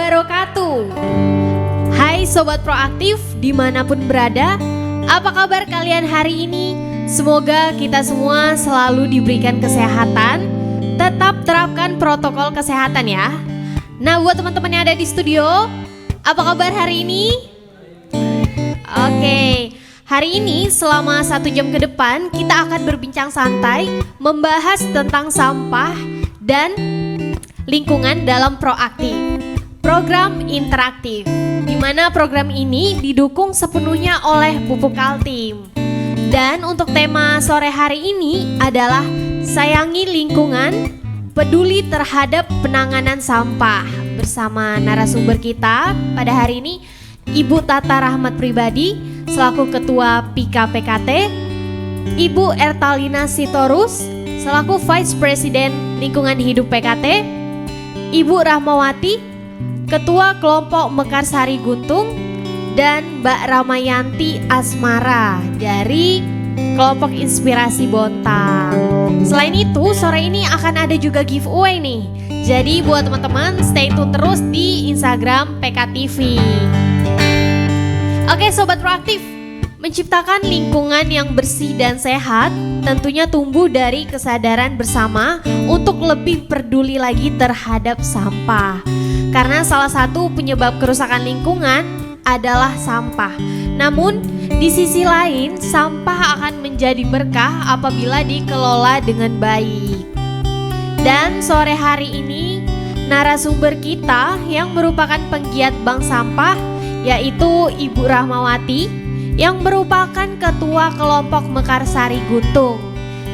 wabarakatuh. Hai Sobat Proaktif dimanapun berada, apa kabar kalian hari ini? Semoga kita semua selalu diberikan kesehatan. Tetap terapkan protokol kesehatan ya. Nah, buat teman-teman yang ada di studio, apa kabar hari ini? Oke, hari ini selama 1 jam ke depan kita akan berbincang santai membahas tentang sampah dan lingkungan dalam Proaktif, program interaktif, di mana program ini didukung sepenuhnya oleh Pupuk Kaltim. Dan untuk tema sore hari ini adalah sayangi lingkungan, peduli terhadap penanganan sampah. Bersama narasumber kita pada hari ini, Ibu Tata Rahmat Pribadi selaku Ketua PIKA PKT, Ibu Ertalina Sitorus selaku Vice President Lingkungan Hidup PKT, Ibu Rahmawati Ketua Kelompok Mekarsari Guntung, dan Mbak Ramayanti Asmara dari Kelompok Inspirasi Bontang. Selain itu, sore ini akan ada juga giveaway nih. Jadi buat teman-teman stay tune terus di Instagram PKTV. Oke Sobat Proaktif, menciptakan lingkungan yang bersih dan sehat tentunya tumbuh dari kesadaran bersama untuk lebih peduli lagi terhadap sampah. Karena salah satu penyebab kerusakan lingkungan adalah sampah. Namun di sisi lain, sampah akan menjadi berkah apabila dikelola dengan baik. Dan sore hari ini narasumber kita yang merupakan penggiat bank sampah yaitu Ibu Rahmawati yang merupakan Ketua Kelompok Mekarsari Guntung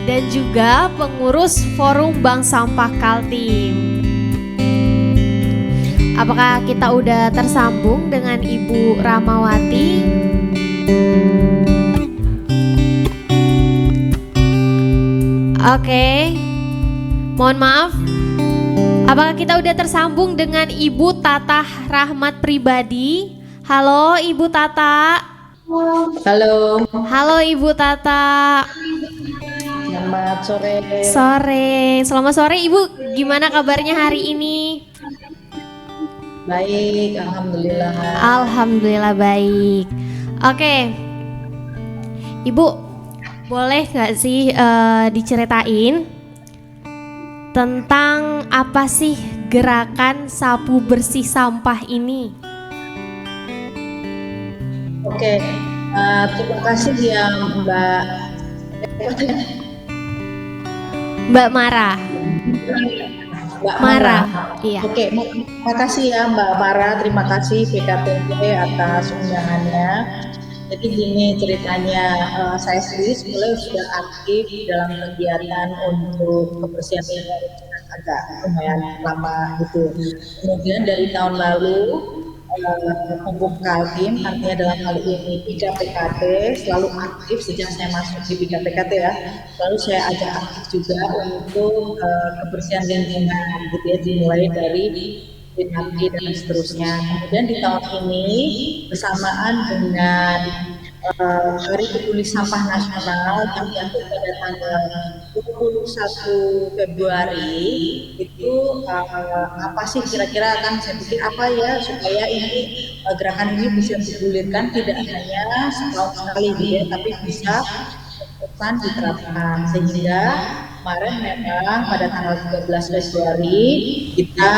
dan juga pengurus Forum Bank Sampah Kaltim. Apakah kita udah tersambung dengan Ibu Rahmawati? Oke, mohon maaf. Apakah kita udah tersambung dengan Ibu Tata Rahmat Pribadi? Halo Ibu Tata. Halo. Halo Ibu Tata. Selamat sore. Selamat sore Ibu. Gimana kabarnya hari ini? Baik, alhamdulillah. Alhamdulillah baik. Oke, Ibu, boleh gak sih diceritain tentang apa sih gerakan sapu bersih sampah ini? Oke, terima kasih ya Mbak Mara. Mara. Iya. Oke, terima kasih ya Mbak Mara, terima kasih PKTP atas undangannya. Jadi gini ceritanya, saya sendiri sebenarnya sudah aktif dalam kegiatan untuk kebersihan lingkungan agak lumayan lama gitu. Kemudian dari tahun lalu Pupuk Kaltim, artinya dalam hal ini PIKA PKT, selalu aktif sejak saya masuk di PIKA PKT ya. Lalu saya ajak aktif juga untuk kebersihan lingkungan gitu ya, dimulai dari PKT dan seterusnya. Kemudian di tahun ini bersamaan dengan Hari Peduli Sampah Nasional yang jatuh pada tanggal 21 Februari itu apa sih kira-kira akan saya pikir apa ya supaya ini gerakan ini bisa digulirkan tidak hanya setahun sekali gitu ya, tapi bisa terus diterapkan sehingga kemarin memang pada tanggal 13 Februari kita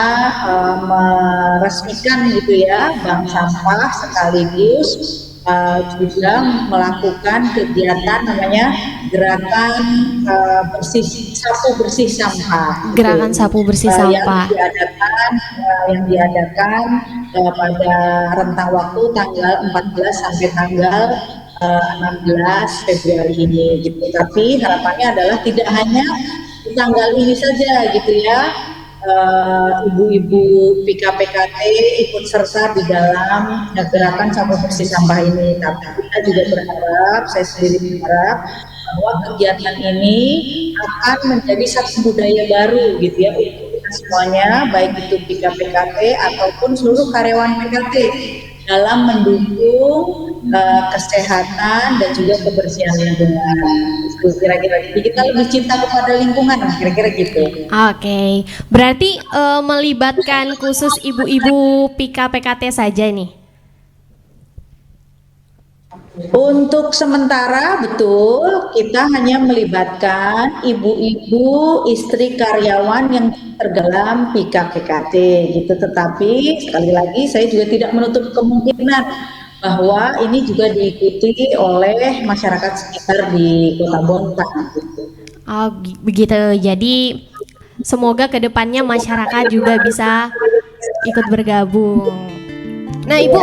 meresmikan gitu ya bank sampah sekaligus juga melakukan kegiatan namanya gerakan sapu bersih sampah. Gerakan sapu bersih sampah yang diadakan pada rentang waktu tanggal 14 sampai tanggal 16 Februari ini gitu. Tapi harapannya adalah tidak hanya di tanggal ini saja gitu ya. Ibu-ibu PIKA PKT ikut serta di dalam gerakan sapu bersih sampah ini. Tapi kita juga berharap, saya sendiri berharap bahwa kegiatan ini akan menjadi satu budaya baru gitu ya untuk kita semuanya, baik itu PIKA PKT ataupun seluruh karyawan PKT dalam mendukung kesehatan dan juga kebersihan lingkungan. Itu kira-kira. Jadi kita lebih cinta kepada lingkungan, kira-kira gitu. Oke, berarti melibatkan khusus ibu-ibu PIKA PKT saja nih? Untuk sementara betul kita hanya melibatkan ibu-ibu istri karyawan yang terdalam PIKA PKT gitu. Tetapi sekali lagi saya juga tidak menutup kemungkinan bahwa ini juga diikuti oleh masyarakat sekitar di Kota Bontang gitu. Oh, begitu. Jadi semoga kedepannya masyarakat juga bisa ikut bergabung. Nah, Ibu,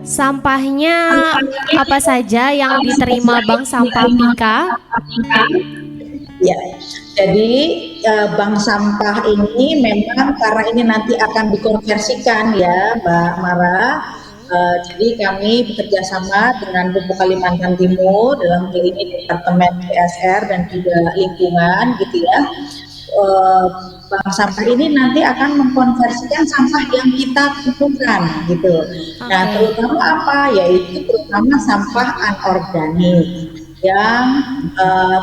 sampahnya apa saja yang diterima Bank Sampah PIKA? Ya, jadi bank sampah ini memang karena ini nanti akan dikonversikan ya, Mbak Mara. Jadi kami bekerja sama dengan Pupuk Kalimantan Timur dalam hal ini Departemen PSR dan juga lingkungan gitu ya. Bank sampah ini nanti akan mengkonversikan sampah yang kita kumpulkan gitu. Nah, terutama apa? Yaitu terutama sampah anorganik yang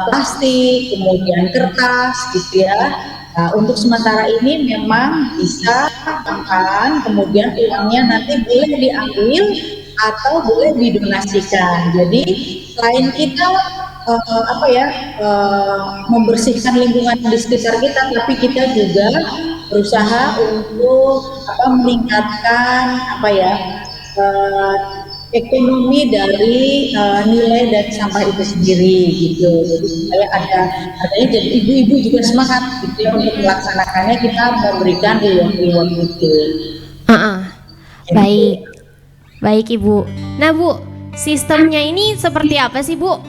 plastik, kemudian kertas gitu ya. Nah, untuk sementara ini memang bisa akan kemudian uangnya nanti boleh diambil atau boleh didonasikan. Jadi selain kita membersihkan lingkungan di sekitar kita, tapi kita juga berusaha untuk meningkatkan ekonomi dari nilai dari sampah itu sendiri gitu. Jadi supaya adanya jadi ibu-ibu juga semangat gitu ya untuk melaksanakannya, kita memberikan reward gitu. Baik, baik Ibu. Nah Bu, sistemnya ini seperti apa sih Bu?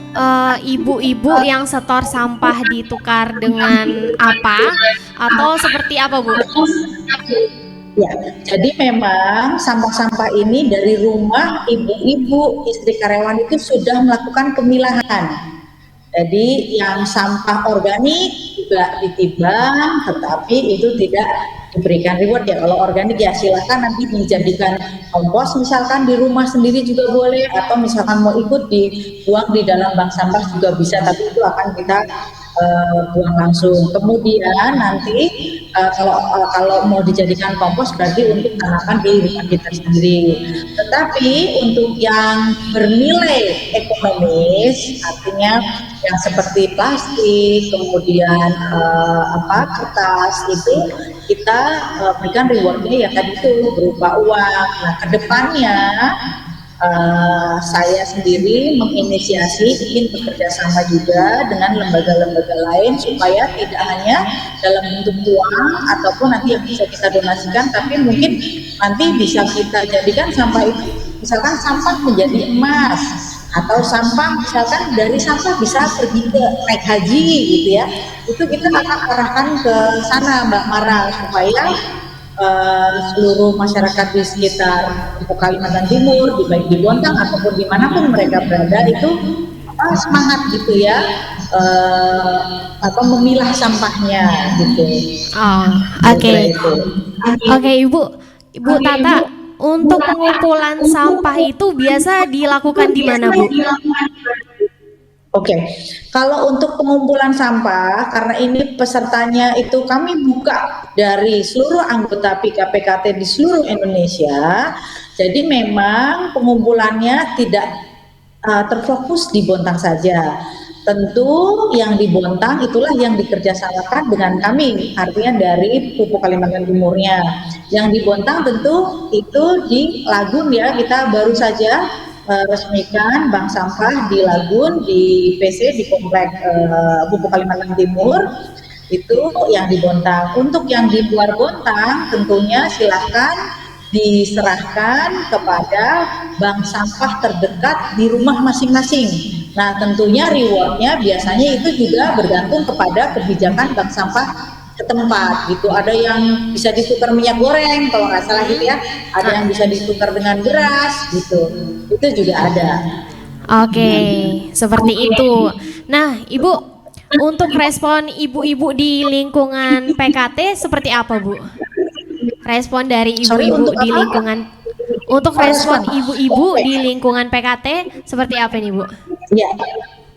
Ibu-ibu yang setor sampah ditukar dengan apa? Atau seperti apa Bu? Ya, jadi memang sampah-sampah ini dari rumah ibu-ibu istri karyawan itu sudah melakukan pemilahan. Jadi yang sampah organik juga ditimbang, tetapi itu tidak diberikan reward ya. Kalau organik ya silakan nanti dijadikan kompos misalkan di rumah sendiri juga boleh, atau misalkan mau ikut dibuang di dalam bank sampah juga bisa, tapi itu akan kita buang langsung. Kemudian nanti kalau mau dijadikan kompos berarti untuk tanaman di rumah kita sendiri. Tetapi untuk yang bernilai ekonomis, artinya yang seperti plastik, kemudian kertas, itu kita berikan rewardnya ya tadi itu berupa uang. Nah, kedepannya saya sendiri menginisiasi ingin bekerja sama juga dengan lembaga-lembaga lain supaya tidak hanya dalam bentuk uang ataupun nanti yang bisa kita donasikan, tapi mungkin nanti bisa kita jadikan sampah itu misalkan sampah menjadi emas, atau sampah misalkan dari sampah bisa pergi ke naik haji gitu ya. Itu kita akan arahkan ke sana Mbak Mara supaya seluruh masyarakat di sekitar Kalimantan Timur, baik di Bontang ataupun dimanapun mereka berada itu semangat gitu ya, memilah sampahnya gitu. Oke, Ibu Tata, untuk pengumpulan sampah itu biasa dilakukan di mana Bu? Oke, kalau untuk pengumpulan sampah, karena ini pesertanya itu kami buka dari seluruh anggota PIKA PKT di seluruh Indonesia, jadi memang pengumpulannya tidak terfokus di Bontang saja. Tentu yang di Bontang itulah yang dikerjasamakan dengan kami, artinya dari Pupuk Kalimantan Timurnya. Yang di Bontang tentu itu di Lagun ya, kita baru saja resmikan bank sampah di Lagun, di PC, di komplek Pupuk Kalimantan Timur, itu yang di Bontang. Untuk yang di luar Bontang tentunya silahkan diserahkan kepada bank sampah terdekat di rumah masing-masing. Nah, tentunya rewardnya biasanya itu juga bergantung kepada kebijakan bank sampah setempat gitu. Ada yang bisa ditukar minyak goreng kalau nggak salah gitu ya, ada yang bisa ditukar dengan beras gitu, itu juga ada. Oke, seperti itu. Nah Ibu, untuk respon ibu-ibu di lingkungan PKT seperti apa Bu? Respon dari ibu-ibu di lingkungan Untuk respon Respon. ibu-ibu Oke. di lingkungan PKT seperti apa nih Bu? Ya,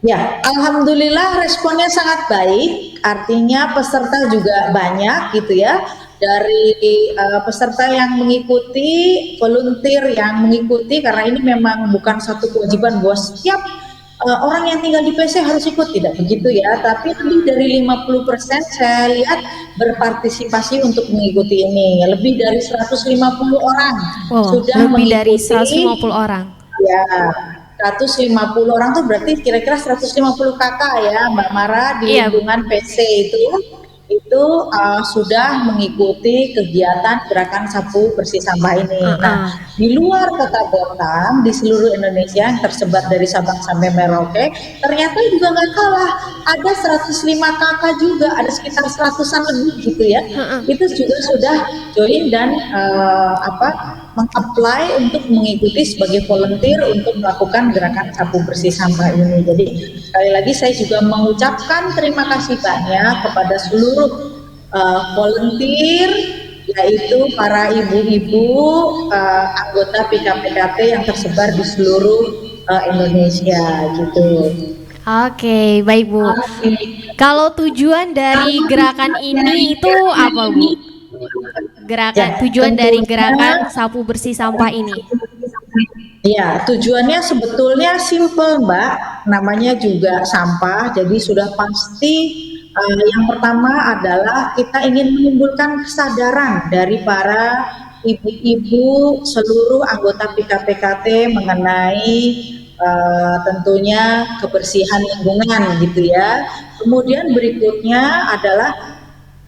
ya, alhamdulillah responnya sangat baik. Artinya peserta juga banyak gitu ya. Dari peserta yang mengikuti, volunteer yang mengikuti, karena ini memang bukan satu kewajiban bahwa setiap orang yang tinggal di PC harus ikut, tidak begitu ya. Tapi lebih dari 50% saya lihat berpartisipasi untuk mengikuti ini. Lebih dari 150 orang Oh, sudah lebih dari mengikuti. 150 orang. Ya, 150 orang tuh berarti kira-kira 150 kakak ya Mbak Mara di Iya Bu. lingkungan PC itu sudah mengikuti kegiatan gerakan sapu bersih sampah ini. Nah, Heeh. di luar Kota Batam, di seluruh Indonesia yang tersebar dari Sabang sampai Merauke, ternyata juga nggak kalah. Ada 105 kakak juga, ada sekitar 100-an lebih gitu ya. Heeh. Itu juga sudah join dan meng-apply untuk mengikuti sebagai volunteer untuk melakukan gerakan sapu bersih sampah ini. Jadi sekali lagi saya juga mengucapkan terima kasih banyak kepada seluruh volunteer, yaitu para ibu-ibu anggota PKPKT yang tersebar di seluruh Indonesia gitu. Oke, baik Bu. Kalau tujuan dari gerakan ini itu apa Bu? Ya, Tujuan dari tentunya. gerakan sapu bersih sampah ini. Ya, tujuannya sebetulnya simple, Mbak. Namanya juga sampah, jadi sudah pasti yang pertama adalah kita ingin menimbulkan kesadaran dari para ibu-ibu seluruh anggota PKPKT mengenai tentunya kebersihan lingkungan gitu ya. Kemudian berikutnya adalah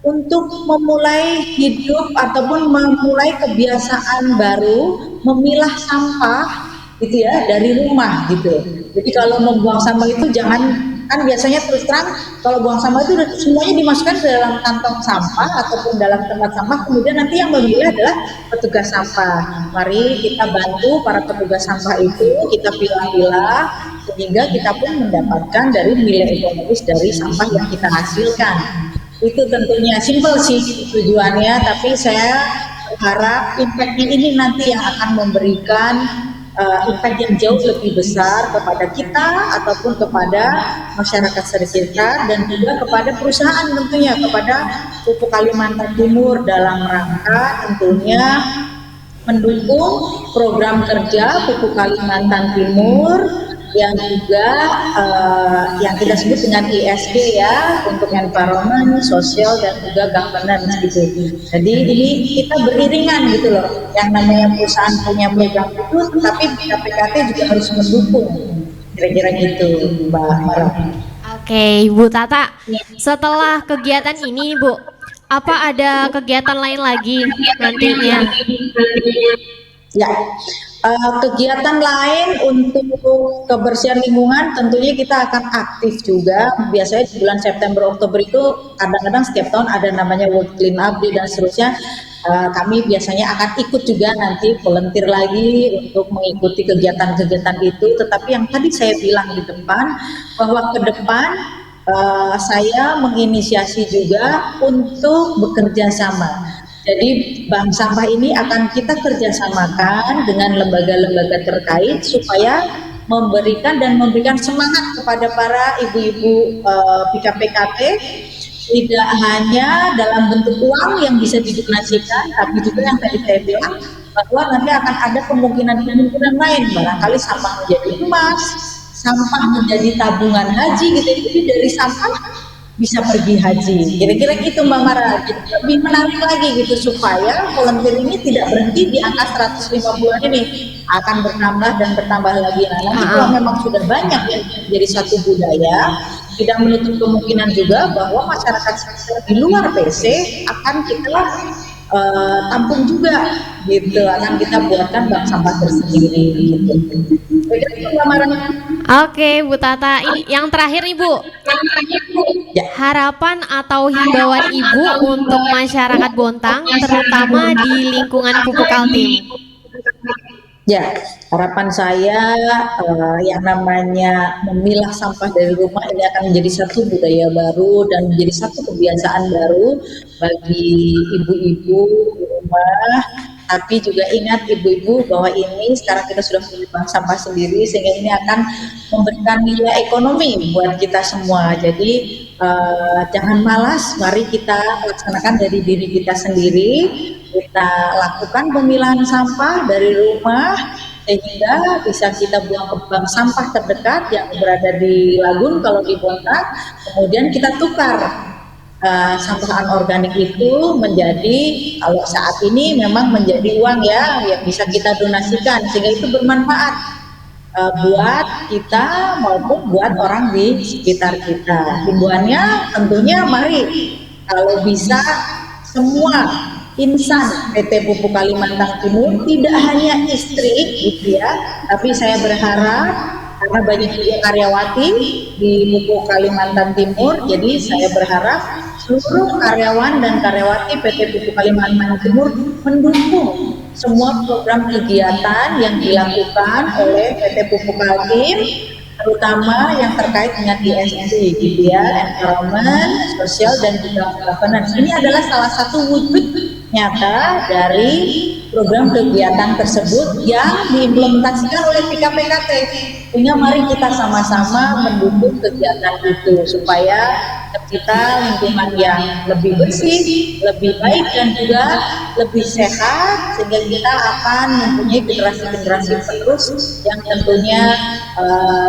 untuk memulai hidup ataupun memulai kebiasaan baru memilah sampah gitu ya dari rumah gitu. Jadi kalau membuang sampah itu jangan, kan biasanya terus terang kalau buang sampah itu semuanya dimasukkan ke dalam kantong sampah ataupun dalam tempat sampah, kemudian nanti yang memilah adalah petugas sampah. Mari kita bantu para petugas sampah itu, kita pilah-pilah sehingga kita pun mendapatkan dari nilai ekonomis dari sampah yang kita hasilkan. Itu tentunya simpel sih tujuannya, tapi saya berharap impact-nya ini nanti yang akan memberikan impact yang jauh lebih besar kepada kita ataupun kepada masyarakat sekitar dan juga kepada perusahaan, tentunya kepada Pupuk Kalimantan Timur dalam rangka tentunya mendukung program kerja Pupuk Kalimantan Timur yang juga yang kita sebut dengan ESG ya, untuk environment, sosial dan juga governance gitu. Jadi ini kita beriringan gitu loh. Yang namanya perusahaan punya program itu, tetapi PKT juga harus mendukung. Kira-kira gitu, Mbak Mara. Oke, Bu Tata. Setelah kegiatan ini, Bu, apa ada kegiatan lain lagi nantinya? Ya, kegiatan lain untuk kebersihan lingkungan tentunya kita akan aktif juga. Biasanya di bulan September Oktober itu kadang-kadang setiap tahun ada namanya World Clean Up Day dan seterusnya. Kami biasanya akan ikut juga nanti volunteer lagi untuk mengikuti kegiatan-kegiatan itu. Tetapi yang tadi saya bilang di depan bahwa ke depan saya menginisiasi juga untuk bekerja sama. Jadi bank sampah ini akan kita kerjasamakan dengan lembaga-lembaga terkait supaya memberikan semangat kepada para ibu-ibu PKPKT, tidak hanya dalam bentuk uang yang bisa didonasikan, tapi juga yang tadi saya bilang bahwa nanti akan ada kemungkinan lain, barangkali sampah menjadi emas, sampah menjadi tabungan haji gitu. Jadi dari sampah bisa pergi haji. Kira-kira gitu Mbak Mara. Jadi lebih menarik lagi gitu supaya volunteer ini tidak berhenti di angka 150-an ini, akan bertambah dan bertambah lagi. Nah, nanti kalau memang sudah banyak ya jadi satu budaya, tidak menutup kemungkinan juga bahwa masyarakat di luar PC akan kita tampung juga gitu, akan kita buatkan bank sampah tersendiri gitu. Begitu Mbak Mara. Oke, Bu Tata. Ini yang terakhir nih, Bu. Ya. Harapan atau himbauan Ibu untuk masyarakat Bontang, terutama di lingkungan Pupuk Kaltim. Ya, harapan saya yang namanya memilah sampah dari rumah ini akan menjadi satu budaya baru dan menjadi satu kebiasaan baru bagi ibu-ibu di rumah Tapi juga ingat ibu-ibu bahwa ini sekarang kita sudah punya bank sampah sendiri sehingga ini akan memberikan nilai ekonomi buat kita semua. Jadi jangan malas, mari kita laksanakan dari diri kita sendiri. Kita lakukan pemilahan sampah dari rumah sehingga bisa kita buang ke bank sampah terdekat yang berada di Lagun kalau di Bontang. Kemudian kita tukar sampah anorganik itu menjadi, kalau saat ini memang menjadi uang ya yang bisa kita donasikan sehingga itu bermanfaat buat kita maupun buat orang di sekitar kita. Himbauannya tentunya mari kalau bisa semua insan PT Pupuk Kalimantan Timur, tidak hanya istri gitu ya, tapi saya berharap karena banyak juga karyawati di Pupuk Kalimantan Timur, jadi saya berharap seluruh karyawan dan karyawati PT Pupuk Kalimantan Timur mendukung semua program kegiatan yang dilakukan oleh PT Pupuk Kaltim, terutama yang terkait dengan ESG gitu ya, environment, sosial dan juga governance. Ini adalah salah satu wujud nyata dari program kegiatan tersebut yang diimplementasikan oleh PKPKT. Sehingga mari kita sama-sama mendukung kegiatan itu supaya kita lingkungan yang lebih bersih, lebih baik dan juga lebih sehat sehingga kita akan mempunyai generasi-generasi penerus yang tentunya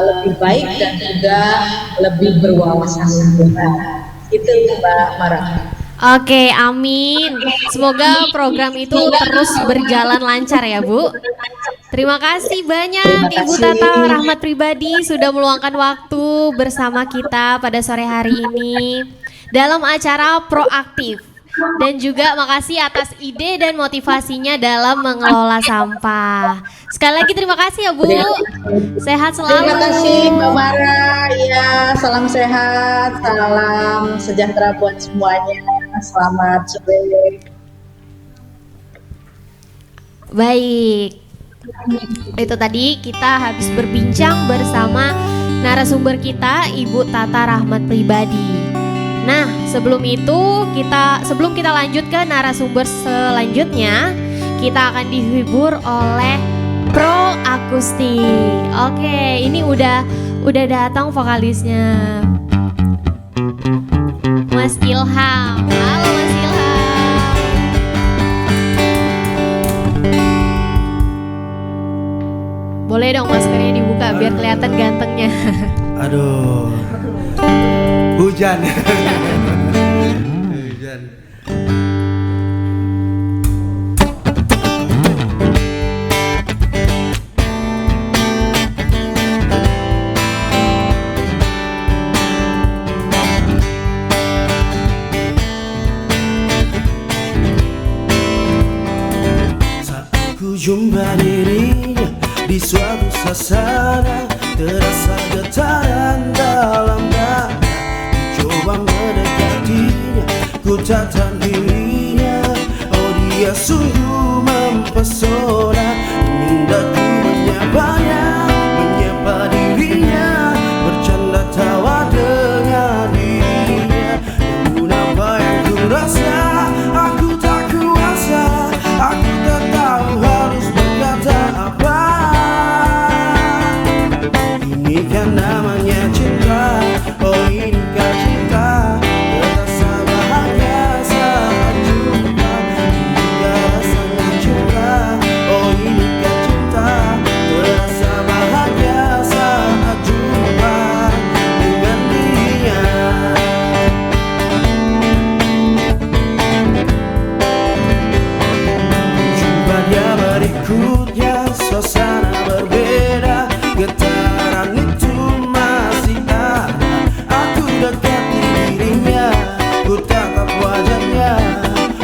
lebih baik dan juga lebih berwawasan lingkungan. Itu Mbak Mara. Oke, amin. Semoga program itu terus berjalan lancar ya, Bu. Terima kasih banyak Ibu Tata Rahmat Pribadi sudah meluangkan waktu bersama kita pada sore hari ini dalam acara Proaktif. Dan juga makasih atas ide dan motivasinya dalam mengelola sampah. Sekali lagi terima kasih ya Bu. Sehat selalu. Terima kasih Mbak Mara. Ya, salam sehat, salam sejahtera buat semuanya. Selamat sore. Baik. Itu tadi kita habis berbincang bersama narasumber kita Ibu Tata Rahmat Pribadi. Nah, sebelum kita lanjut ke narasumber selanjutnya, kita akan dihibur oleh Pro Akustik. Oke, ini udah datang vokalisnya. Mas Ilham. Halo Mas Ilham. Boleh dong maskernya dibuka biar kelihatan gantengnya. Aduh. Hujan. Hujan. Saat ku jumpa dirinya di suatu suasana, terasa getaran dalam dada. Coba mendekatinya, ku tatap dirinya. Oh, dia sungguh mempesona. Minda ku menyapanya, menyapa dirinya, bercanda tawa dengan dirinya. Namun apa yang ku rasa, aku tak kuasa. Aku tak tahu harus berkata apa. Ini kan namanya cinta. Oh, inikah cinta? Terasa bahagia saat jumpa. Inikah rasanya cinta? Oh, inikah cinta? Terasa bahagia saat jumpa dengan dirinya. Jumpa dia berikutnya, suasana berbeda. Getaran itu masih ada. Aku dekati dirinya, ku tatap wajahnya.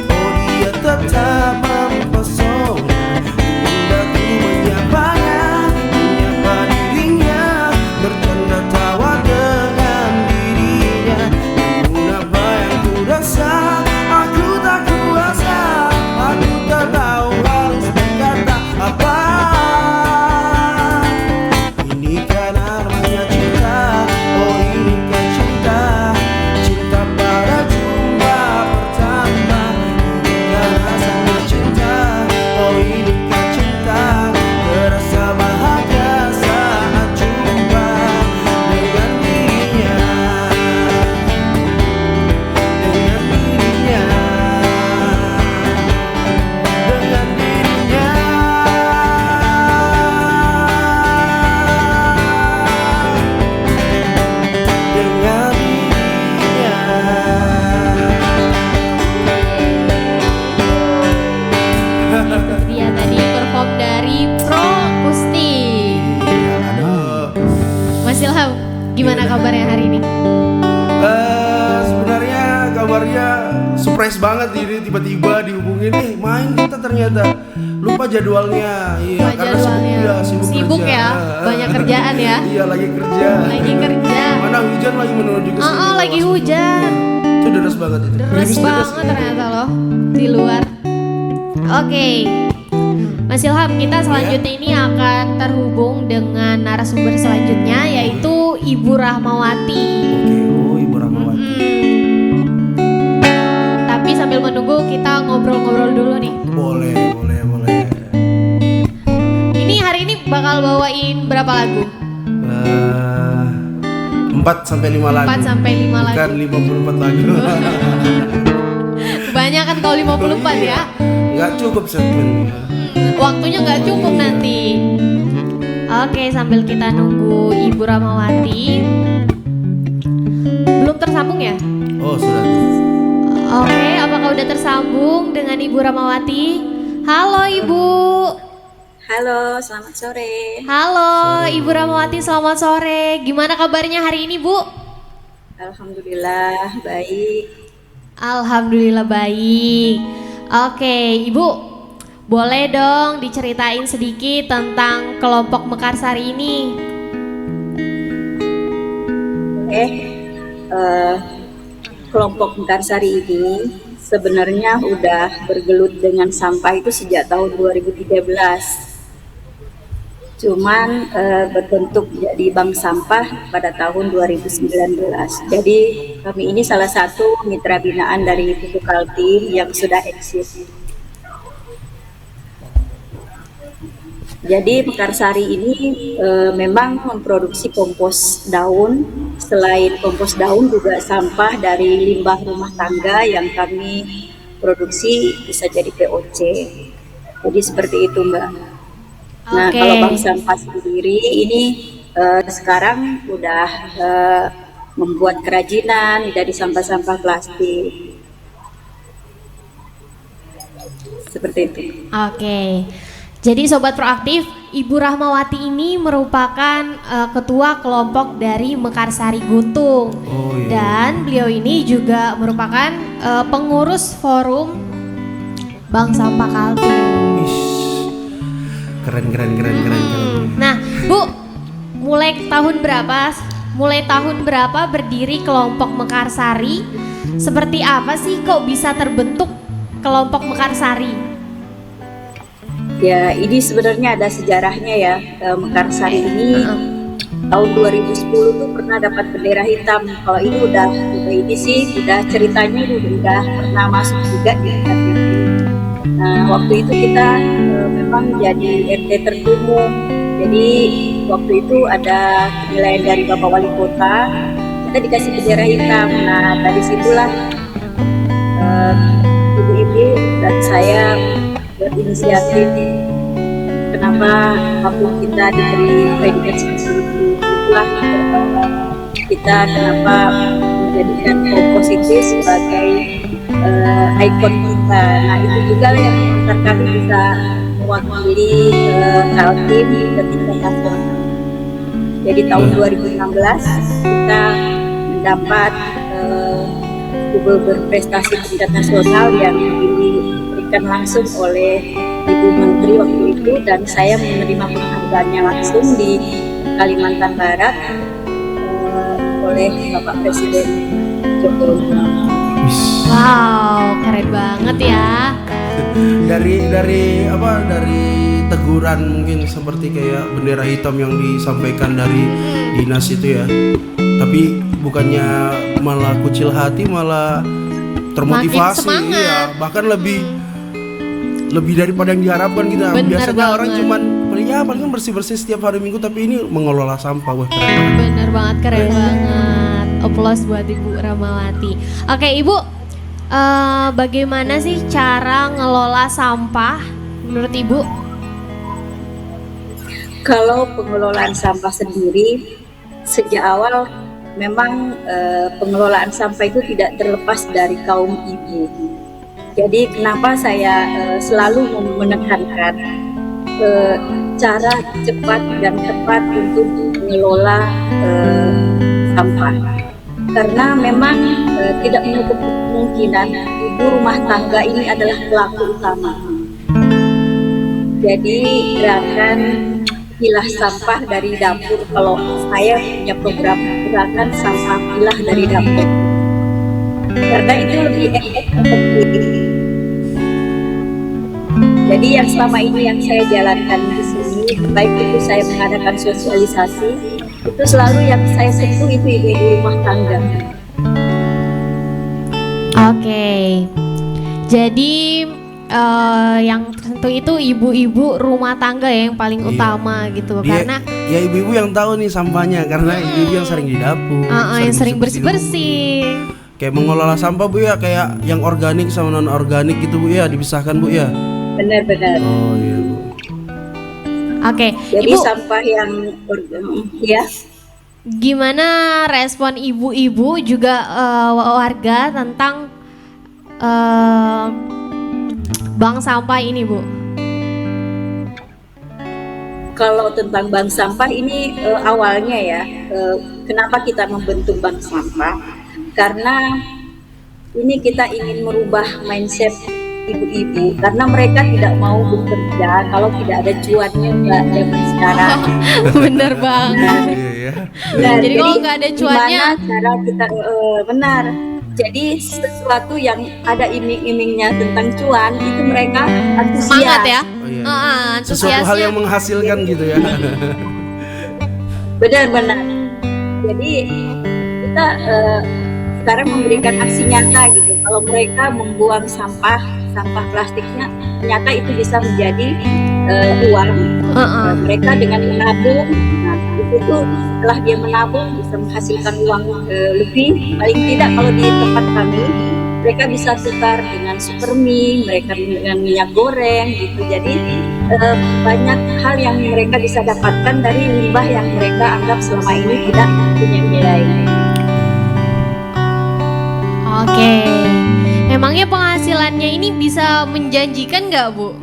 Oh, dia tetap mempesona. Hendak ku menyapanya, menyapa dirinya, bercanda tawa dengan dirinya. Namun apa yang ku rasa, aku tak kuasa. Aku tak tahu harus berkata apa. kabarnya hari ini? Sebenarnya kabarnya surprise banget ini, tiba-tiba dihubungin main kita ternyata lupa jadwalnya. Iya, Lupa karena jadwalnya. Sibuk kerja. ya, banyak kerjaan ya. Iya, lagi kerja. Lagi kerja. Mana hujan lagi menuju ke sini. Lagi hujan. Itu deras banget itu. Deres Gerimis banget ternyata loh di luar. Oke, Mas Ilham, kita selanjutnya ini akan terhubung dengan narasumber selanjutnya, yaitu Ibu Rahmawati. Oke, Ibu Rahmawati. Tapi sambil menunggu kita ngobrol-ngobrol dulu nih. Boleh. Ini hari ini bakal bawain berapa lagu? 4-5 lagu. 4-5 lagu. Bukan 54 lagu. Kebanyakan kalau 54 ya. Nggak cukup segmennya. Waktunya nggak cukup nanti. Oke, sambil kita nunggu Ibu Rahmawati. Belum tersambung ya? Oh, sudah. Oke, apakah udah tersambung dengan Ibu Rahmawati? Halo Ibu. Halo, selamat sore. Halo Ibu Rahmawati, selamat sore. Gimana kabarnya hari ini Bu? Alhamdulillah baik. Alhamdulillah baik. Oke Ibu, boleh dong diceritain sedikit tentang kelompok Mekarsari ini? Kelompok Mekarsari ini sebenarnya udah bergelut dengan sampah itu sejak tahun 2013. Cuman berbentuk jadi bank sampah pada tahun 2019. Jadi kami ini salah satu mitra binaan dari Pupuk Kaltim yang sudah eksis. Jadi Mekarsari ini memang memproduksi kompos daun. Selain kompos daun juga sampah dari limbah rumah tangga yang kami produksi bisa jadi POC. Jadi seperti itu Mbak. Nah, kalau bank sampah sendiri ini sekarang udah membuat kerajinan dari sampah-sampah plastik. Seperti itu. Oke. Jadi Sobat Proaktif, Ibu Rahmawati ini merupakan ketua kelompok dari Mekarsari Guntung. Oh, iya. Dan beliau ini juga merupakan pengurus forum Bank Sampah Kaltim. Keren. Nah, Bu, mulai tahun berapa berdiri kelompok Mekarsari? Seperti apa sih kok bisa terbentuk kelompok Mekarsari? Ya, ini sebenarnya ada sejarahnya ya. Mekarsari ini tahun 2010 tuh pernah dapat bendera hitam. Kalau ini udah ceritanya udah pernah masuk juga di RT. Nah, waktu itu kita memang jadi RT terumum. Jadi waktu itu ada penilaian dari Bapak Wali Kota, kita dikasih bendera hitam. Nah, dari situlah ibu-ibu dan saya berinisiatif kenapa kampung kita diberi predikat seperti itu. Itulah kita kenapa menjadikan kompos itu sebagai ikon kita. Nah, itu juga yang mengantar kami bisa mewakili Kaltim ke tingkat nasional. Jadi tahun 2016 kita mendapat berprestasi tingkat nasional yang diberikan langsung oleh Ibu Menteri waktu itu, dan saya menerima penghargaannya langsung di Kalimantan Barat oleh Bapak Presiden Jokowi. Wow, keren banget ya. Dari teguran mungkin seperti kayak bendera hitam yang disampaikan dari dinas itu ya. Tapi bukannya malah kucil hati, malah termotivasi. Iya, bahkan lebih daripada yang diharapkan kita. Bener Biasanya banget. orang cuman paling bersih-bersih setiap hari Minggu, tapi ini mengelola sampah. Wah, keren banget. Bener banget, keren banget. Aplaus buat Ibu Rahmawati. Oke Ibu, bagaimana sih cara ngelola sampah menurut Ibu? Kalau pengelolaan sampah sendiri, sejak awal memang pengelolaan sampah itu tidak terlepas dari kaum ibu. Jadi kenapa saya selalu menekankan cara cepat dan tepat untuk mengelola sampah. Karena memang tidak menutup kemungkinan ibu rumah tangga ini adalah pelaku utama. Jadi gerakan pilah sampah dari dapur, kalau saya punya program gerakan sampah pilah dari dapur, karena itu lebih efektif. Jadi yang selama ini yang saya jalankan di sini, baik itu saya mengadakan sosialisasi, itu selalu yang saya sentuh itu ibu-ibu rumah tangga. Oke. Jadi yang tertentu itu ibu-ibu rumah tangga ya yang paling Iya. utama gitu. Karena ya ibu-ibu yang tahu nih sampahnya, karena ibu-ibu yang sering di dapur, yang sering bersih-bersih di rumah. bersih-bersih. Kayak mengelola sampah Bu ya, kayak yang organik sama non organik gitu Bu ya, dipisahkan Bu ya. Benar-benar. Oh iya Bu. Oke, Jadi Ibu, sampah yang ya. gimana respon ibu-ibu juga warga tentang bank sampah ini, Bu? Kalau tentang bank sampah ini awalnya ya, kenapa kita membentuk bank sampah? Karena ini kita ingin merubah mindset ibu-ibu, karena mereka tidak mau bekerja kalau tidak ada cuannya Mbak zaman sekarang. Bener banget. Iya ya. Nah, Jadi kalau nggak ada cuannya, gimana cara kita benar. Jadi sesuatu yang ada iming-imingnya tentang cuan itu mereka antusias. semangat ya. Oh iya. Sesuatu hal Antusiasnya. yang menghasilkan gitu ya. Benar-benar. Jadi kita sekarang memberikan aksi nyata gitu. Kalau mereka membuang sampah plastiknya, ternyata itu bisa menjadi uang. Mereka dengan menabung, nah, itu setelah dia menabung bisa menghasilkan uang lebih. Paling tidak kalau di tempat kami, mereka bisa tukar dengan supermie, mereka dengan minyak goreng gitu. Jadi banyak hal yang mereka bisa dapatkan dari limbah yang mereka anggap selama ini tidak punya nilai. Oke. Emangnya penghasilannya ini bisa menjanjikan nggak, Bu?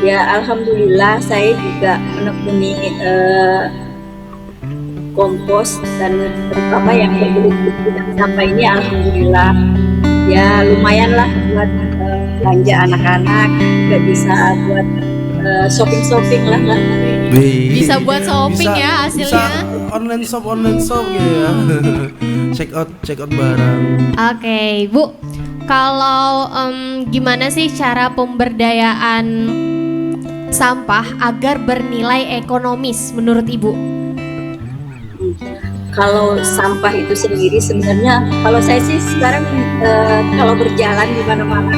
Ya alhamdulillah saya juga menekuni kompos dan terutama yang bergelut bidang sampah ini alhamdulillah ya lumayan lah buat belanja anak-anak, juga bisa buat shopping lah. Bisa buat shopping ya hasilnya. Bisa online shop gitu ya. check out barang. Oke, Bu. Kalau gimana sih cara pemberdayaan sampah agar bernilai ekonomis menurut Ibu? Kalau sampah itu sendiri sebenarnya kalau saya sih sekarang kalau berjalan di mana-mana,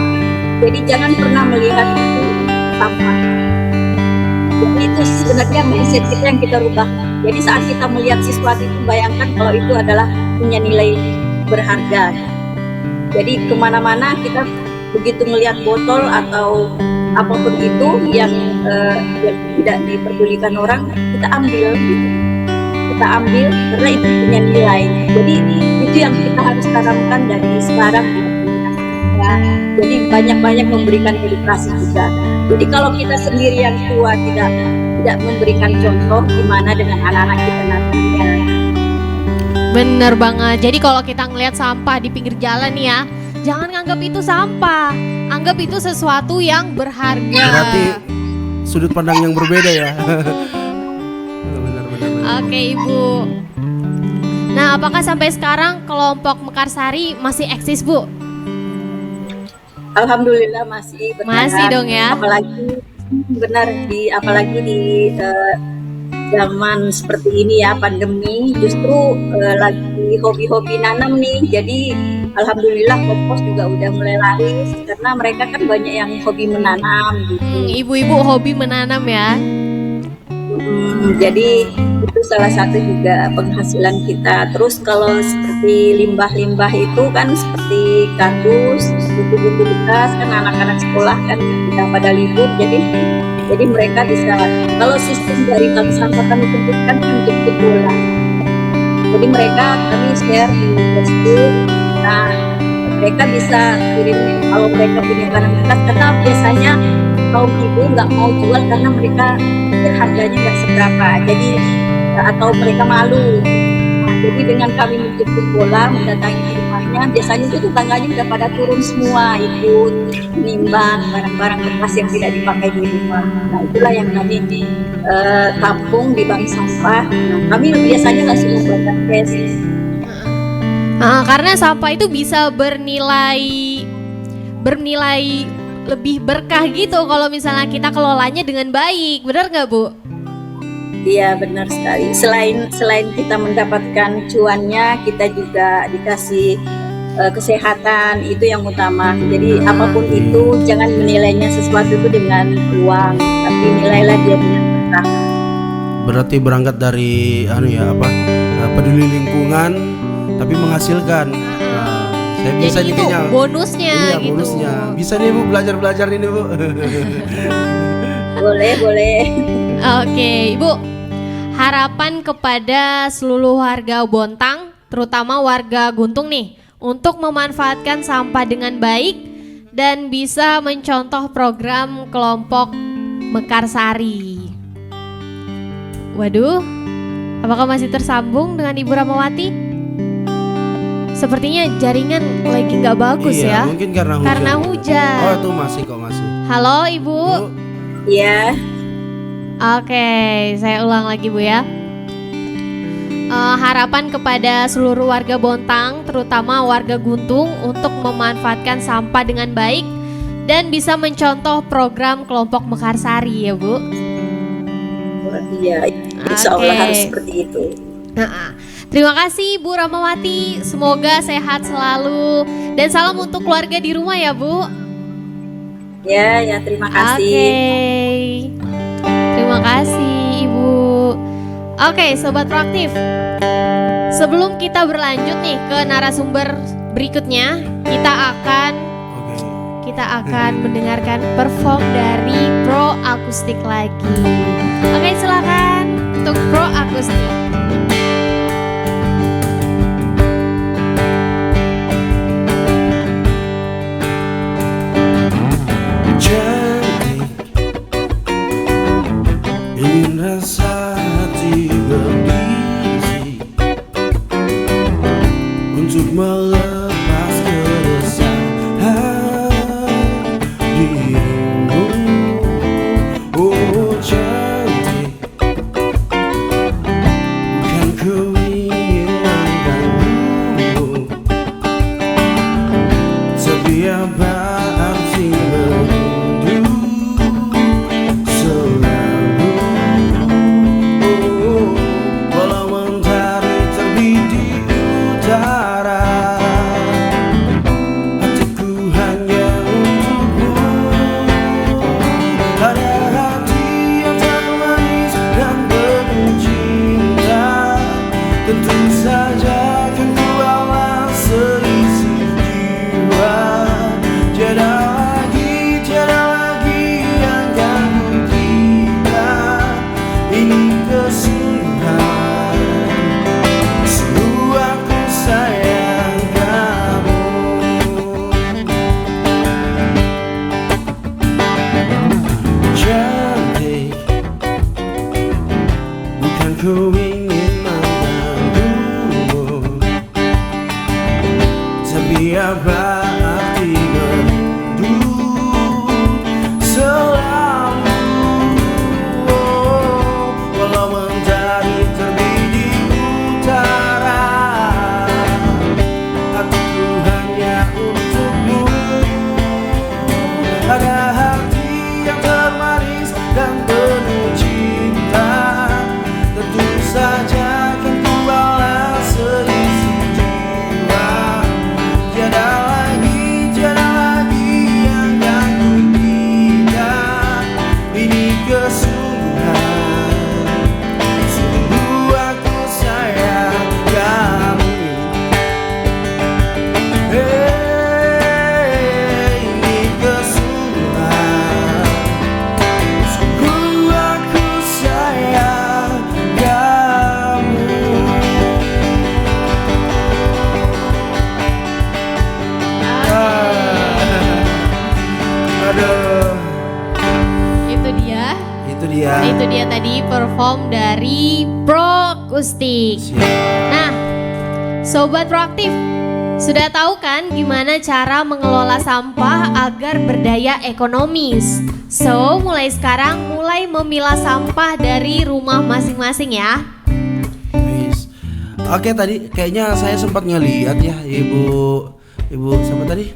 jadi jangan pernah melihat itu sampah. Jadi itu sebenarnya mindset kita yang kita rubah. Jadi saat kita melihat sesuatu itu, bayangkan kalau itu adalah punya nilai berharga. Jadi kemana-mana kita begitu melihat botol atau apapun itu yang tidak diperdulikan orang, kita ambil gitu. Kita ambil karena itu punya nilai. Jadi itu yang kita harus tanamkan dari sekarang di komunitas kita. Jadi banyak-banyak memberikan edukasi juga. Jadi kalau kita sendiri yang tua tidak memberikan contoh, gimana dengan anak-anak kita nantinya? Bener banget. Jadi kalau kita ngelihat sampah di pinggir jalan nih ya, jangan nganggap itu sampah, anggap itu sesuatu yang berharga. Berarti sudut pandang yang berbeda ya. Benar. Oke, Ibu. Nah, apakah sampai sekarang kelompok Mekarsari masih eksis, Bu? Alhamdulillah masih bertahan. Masih dong ya. Apalagi di zaman seperti ini ya, pandemi, justru lagi hobi-hobi nanam nih. Jadi alhamdulillah kompos juga udah mulai laris karena mereka kan banyak yang hobi menanam gitu. Ibu-ibu hobi menanam ya. Jadi itu salah satu juga penghasilan kita. Terus kalau seperti limbah-limbah itu kan seperti kardus, buku-buku bekas kan anak-anak sekolah kan tidak pada libur, jadi mereka bisa, kalau sistem dari bank sampah kami tentukan menjemput bola. Jadi kami share di Facebook. Nah mereka bisa kirim kalau mereka punya barang bekas, karena biasanya kaum ibu nggak mau jual karena mereka pikir harganya nggak seberapa, jadi atau mereka malu. Nah, jadi dengan kami menjemput bola, mendatangi rumahnya, biasanya itu tetangganya udah pada turun semua ikut menimbang barang-barang bekas yang tidak dipakai di rumah. Nah, itulah yang kami tampung di bank sampah. Nah, kami biasanya langsung membuatkan cash. Karena sampah itu bisa bernilai lebih berkah gitu kalau misalnya kita kelolanya dengan baik, benar nggak Bu? Iya, benar sekali. Selain kita mendapatkan cuannya, kita juga dikasih kesehatan, itu yang utama. Jadi apapun itu jangan menilainya sesuatu itu dengan uang, tapi nilailah dia dengan berkah. Berarti berangkat dari peduli lingkungan tapi menghasilkan. Saya bisa Jadi nih itu kayaknya. bonusnya Iya, gitu. bonusnya. Bisa nih Bu belajar ini Bu. Boleh. Oke, Ibu. Harapan kepada seluruh warga Bontang, terutama warga Guntung nih, untuk memanfaatkan sampah dengan baik dan bisa mencontoh program kelompok Mekarsari. Waduh, apakah masih tersambung dengan Ibu Ramawati? Sepertinya jaringan lagi nggak bagus Iya, ya. mungkin karena hujan. Karena hujan. Oh, itu masih. Halo Ibu. Bu, Iya. Oke, saya ulang lagi Bu ya. Harapan kepada seluruh warga Bontang, terutama warga Guntung, untuk memanfaatkan sampah dengan baik dan bisa mencontoh program kelompok Mekarsari ya Bu. Iya, insya Allah Oke. harus seperti itu. Terima kasih Bu Ramawati, semoga sehat selalu dan salam untuk keluarga di rumah ya Bu. Ya, terima kasih. Oke. Terima kasih Ibu. Oke, Sobat Proaktif. Sebelum kita berlanjut nih ke narasumber berikutnya, kita akan mendengarkan perform dari Pro Akustik lagi. Oke, silakan untuk Pro Akustik. cantik, ingin rasa hati berdiri untuk melepas keresahan dirimu. Oh cantik, bukan ku ingin mengganggumu, tapi apa arti merindu selalu. Oh, walau mentari terbit di utara, hatiku hanya untukmu. Ada hati yang termanis dan penuh cinta, tentu saja kan ku bawa seisi jiwa. Tiada lagi yang ganggu kita, ini kesungguhan. Sungguh aku sayang kamu. Cantik, bukan ku ingin mengganggumu, tapi apa arti merindu selalu. Oh, walau mentari terbit di utara, hatiku hanya untukmu. Ada hati yang termanis dan penuh cinta, tentu saja kan ku balas seisi jiwa. Tiada lagi yang ganggu kita, ini kesungguhan. Sungguh aku sayang kamu. Ini kesungguhan. Sungguh aku sayang kamu. Aduh. itu dia. Itu dia tadi perform dari Proakustik. Nah, Sobat Proaktif, sudah tahu kan gimana cara mengelola sampah agar berdaya ekonomis? So, mulai sekarang mulai memilah sampah dari rumah masing-masing ya. Wis. Oke, tadi kayaknya saya sempat ngeliat ya Ibu sama tadi?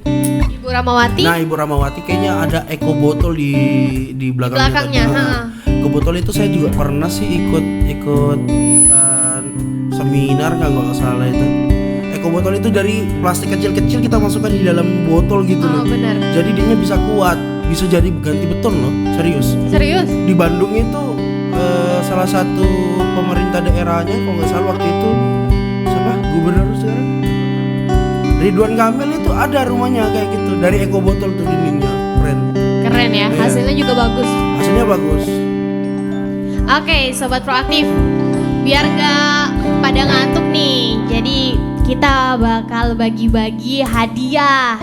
Ibu Ramawati. Nah, Ibu Ramawati kayaknya ada eco botol di belakangnya. Belakangnya, Eco botol itu saya juga pernah sih ikut seminar kalau nggak salah itu. Eco botol itu dari plastik kecil-kecil kita masukkan di dalam botol gitu loh. Benar. Jadi dia bisa kuat, bisa jadi ganti beton loh, serius. Serius? Di Bandung itu salah satu pemerintah daerahnya kalau nggak salah waktu itu siapa? Gubernur sekarang? Ridwan Kamil itu ada rumahnya kayak gitu dari eco botol tuh dindingnya, keren. Keren ya, Iya. hasilnya juga bagus. Hasilnya bagus. Oke, Sobat Proaktif, biar gak pada ngantuk nih, jadi kita bakal bagi-bagi hadiah.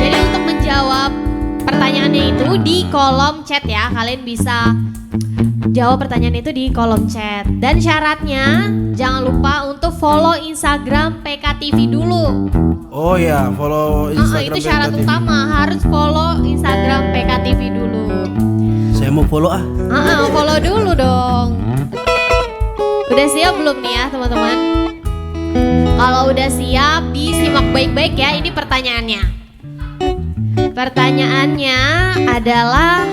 Jadi untuk menjawab pertanyaannya itu di kolom chat ya, kalian bisa jawab pertanyaan itu di kolom chat. Dan syaratnya jangan lupa untuk follow Instagram PKTV dulu. Oh ya, follow Instagram. Itu syarat PKTV. utama, harus follow Instagram PKTV dulu. Saya mau follow Follow dulu dong. Udah siap belum nih ya teman-teman? Kalau udah siap, disimak baik-baik ya. Ini pertanyaannya. Pertanyaannya adalah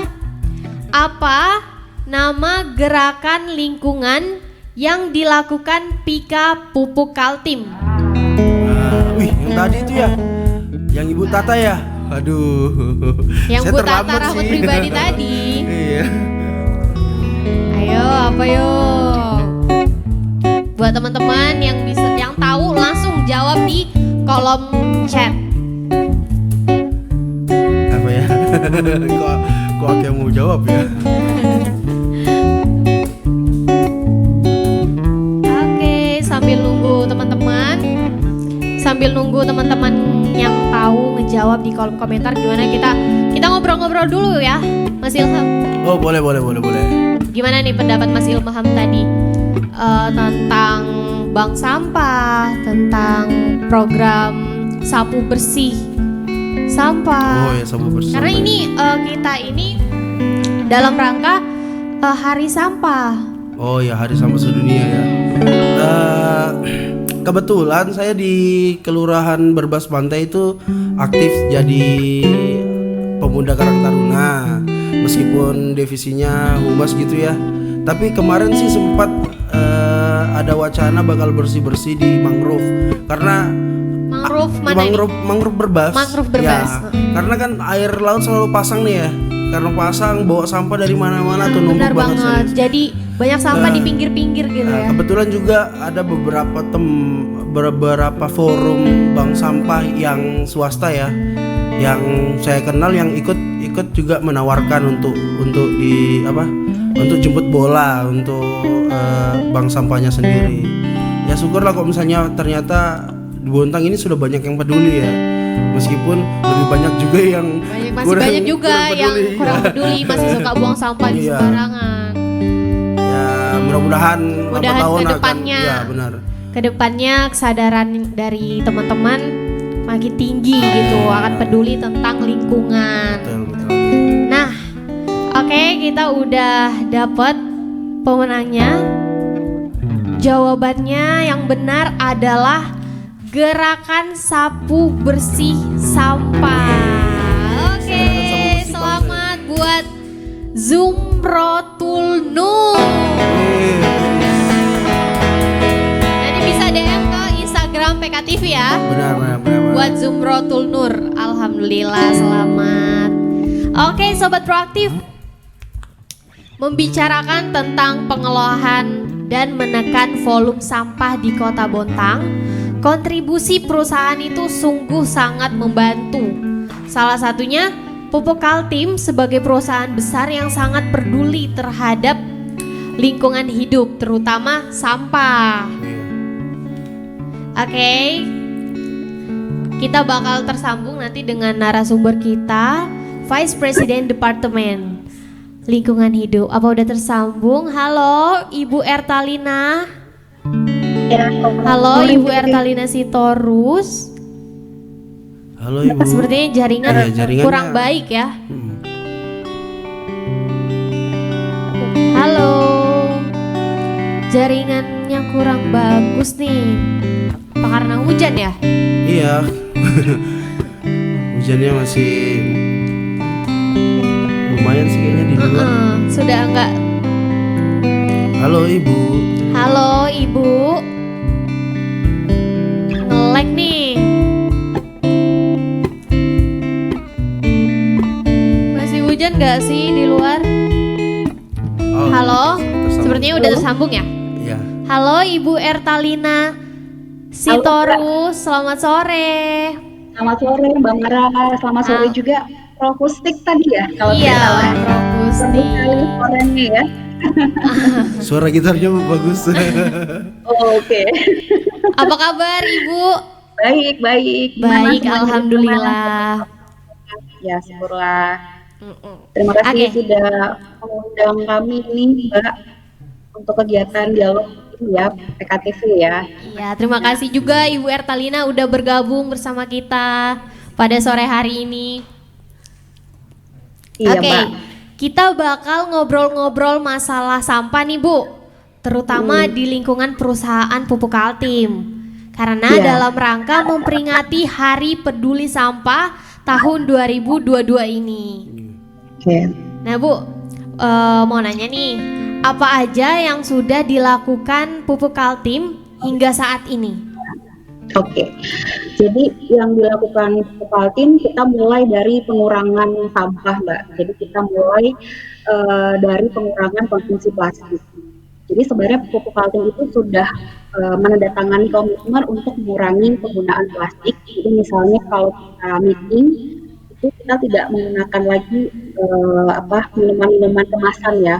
apa nama gerakan lingkungan yang dilakukan Pika Pupuk Kaltim? Wih, yang tadi itu ya, yang Ibu Tata ya. Aduh. Yang saya Bu terlambat Tata Rahmat sih. pribadi tadi. Iya. Ayo, apa yuk? Buat teman-teman yang tahu langsung jawab di kolom chat. Apa ya? kok aku yang mau jawab ya? Oke, sambil nunggu teman-teman yang tahu ngejawab di kolom komentar, gimana kita ngobrol-ngobrol dulu ya, Mas Ilham. Oh, boleh. Gimana nih pendapat Mas Ilham tadi tentang bank sampah, tentang program sapu bersih sampah? Oh ya, sapu bersih. Karena ini kita ini dalam rangka Hari Sampah. Oh ya, Hari Sampah Sedunia ya. Kebetulan saya di Kelurahan Berbas Pantai itu aktif jadi pemuda Karang Taruna, meskipun divisinya humas gitu ya. Tapi kemarin sih sempat ada wacana bakal bersih-bersih di mangrove, karena Mangrove mana ini? mangrove berbas. Mangrove berbas. Ya, karena kan air laut selalu pasang nih ya. Karena pasang bawa sampah dari mana-mana tuh numpuk Benar banget. serius. Jadi banyak sampah di pinggir-pinggir gitu ya. Kebetulan juga ada beberapa forum bank sampah yang swasta ya, yang saya kenal yang ikut juga menawarkan untuk jemput bola untuk bank sampahnya sendiri. Ya syukurlah kok misalnya ternyata di Bontang ini sudah banyak yang peduli ya, meskipun lebih banyak juga yang Masih banyak juga yang kurang peduli, masih suka buang sampah di Iya. sembarangan. Ya mudah-mudahan lambat laun akan kedepannya, ya benar. kedepannya kesadaran dari teman-teman makin tinggi gitu, akan peduli tentang lingkungan. Betul. Nah, oke, kita udah dapat pemenangnya. Jawabannya yang benar adalah gerakan sapu bersih sampah. Oke, selamat buat Zumrotul Nur. Nanti bisa DM ke Instagram PKTV ya. Benar. Buat Zumrotul Nur. Alhamdulillah, selamat. Oke, Sobat Proaktif, membicarakan tentang pengelolaan dan menekan volume sampah di Kota Bontang, kontribusi perusahaan itu sungguh sangat membantu. Salah satunya Pupuk Kaltim sebagai perusahaan besar yang sangat peduli terhadap lingkungan hidup, terutama sampah. Oke, kita bakal tersambung nanti dengan narasumber kita, Vice President Departemen Lingkungan Hidup. Apa udah tersambung? Halo Ibu Ertalina. Halo Ibu Ertalina Sitorus. Halo Ibu. Sepertinya jaringan jaringannya kurang baik ya. Halo. Jaringannya kurang bagus nih. Apa karena hujan ya? Iya. Hujannya masih lumayan sih kayaknya di luar. Sudah enggak. Halo Ibu. Halo Ibu. Nge-lag nih. Masih hujan gak sih di luar? Oh, Halo. tersambung. Sepertinya udah tersambung ya? Iya. Halo Ibu Ertalina Sitorus, selamat sore. Selamat sore Mbak Mara, selamat sore juga Prof. Pustik tadi ya kalau Iya, tidak salah. Prof. Pustik. Sekali suaranya ya. Suara gitarnya bagus. Oh, oke. Apa kabar Ibu? Baik, baik. Gimana Baik, semuanya? alhamdulillah. Ya, syukurlah. Mm-mm. Terima kasih Oke. sudah mengundang kami ini Mbak untuk kegiatan dialog ini ya, PKTV ya. Iya, terima kasih juga Ibu Ertalina udah bergabung bersama kita pada sore hari ini. Iya, Oke, Mbak. kita bakal ngobrol-ngobrol masalah sampah nih Bu, terutama di lingkungan perusahaan Pupuk Kaltim. Karena Iya. dalam rangka memperingati Hari Peduli Sampah tahun 2022 ini. Oke. Nah Bu, mau nanya nih, apa aja yang sudah dilakukan Pupuk Kaltim hingga saat ini? Oke, jadi yang dilakukan Kaltim kita mulai dari pengurangan sampah, Mbak. Jadi kita mulai dari pengurangan konsumsi plastik. Jadi sebenarnya Pupuk Kaltim itu sudah menandatangani komitmen untuk mengurangi penggunaan plastik. Jadi misalnya kalau kita meeting itu kita tidak menggunakan lagi minuman-minuman kemasan ya.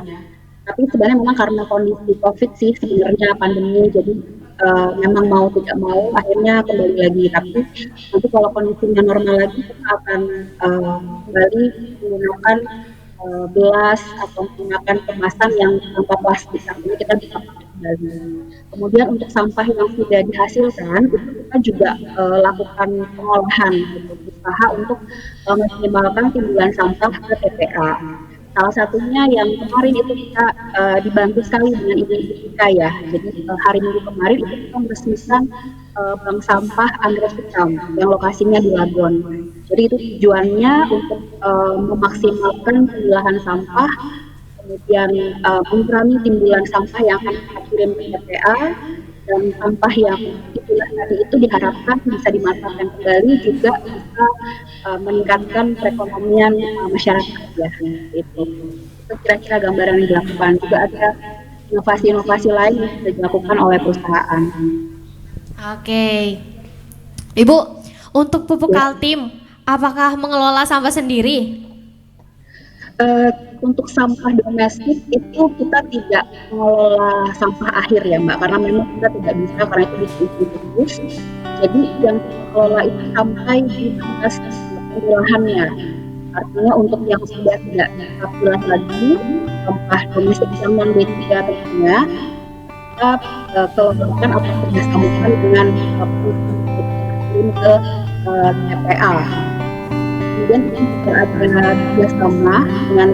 Tapi sebenarnya memang karena kondisi COVID sih sebenarnya pandemi, jadi memang mau tidak mau akhirnya kembali lagi. Tapi nanti kalau kondisinya normal lagi kita akan kembali menggunakan gelas atau menggunakan kemasan yang tanpa plastik. Artinya kita bisa pakai kembali. Kemudian untuk sampah yang sudah dihasilkan itu kita juga lakukan pengolahan, gitu, usaha untuk meminimalkan timbulan sampah ke TPA. Salah satunya yang kemarin itu kita dibantu sekali dengan ibu-ibu kita ya. Jadi hari Minggu kemarin itu kita meresmikan bank sampah Andres Hitam yang lokasinya di Lagon. Jadi itu tujuannya untuk memaksimalkan pemilahan sampah, kemudian mengurangi timbulan sampah yang akan kita kirim ke TPA, dan sampah yang itulah tadi itu diharapkan bisa dimanfaatkan kembali, juga bisa meningkatkan perekonomian masyarakat ya. Itu kira-kira gambaran yang dilakukan. Juga ada inovasi-inovasi lain yang sudah dilakukan oleh perusahaan. Oke, Ibu, untuk Pupuk Kaltim, apakah mengelola sampah sendiri? Untuk sampah domestik itu kita tidak mengelola sampah akhir ya Mbak, karena memang kita tidak bisa, karena itu distribusi. Jadi yang kita kelola itu sampai di batas pemilahannya. Artinya untuk yang sudah tidak kita pilah lagi, sampah domestik yang non B3 tentunya, kita kelompokkan atau kerjasamakan dengan ke TPA. Kemudian kita juga ada kerjasama dengan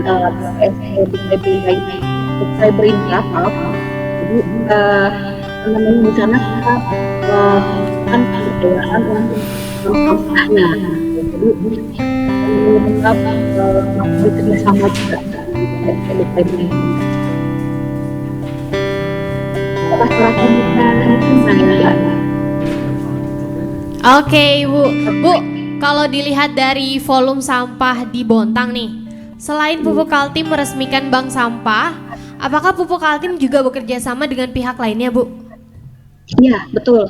Cyberindra. Jadi namanya di sana kita melakukan pemberdayaan untuk sampahnya. Jadi kita bekerjasama juga dengan Cyberindra. Apakah kita mengenai? Oke, Ibu. Bu, kalau dilihat dari volume sampah di Bontang nih, selain Pupuk Kaltim meresmikan bank sampah, apakah Pupuk Kaltim juga bekerja sama dengan pihak lainnya, Bu? Iya, betul.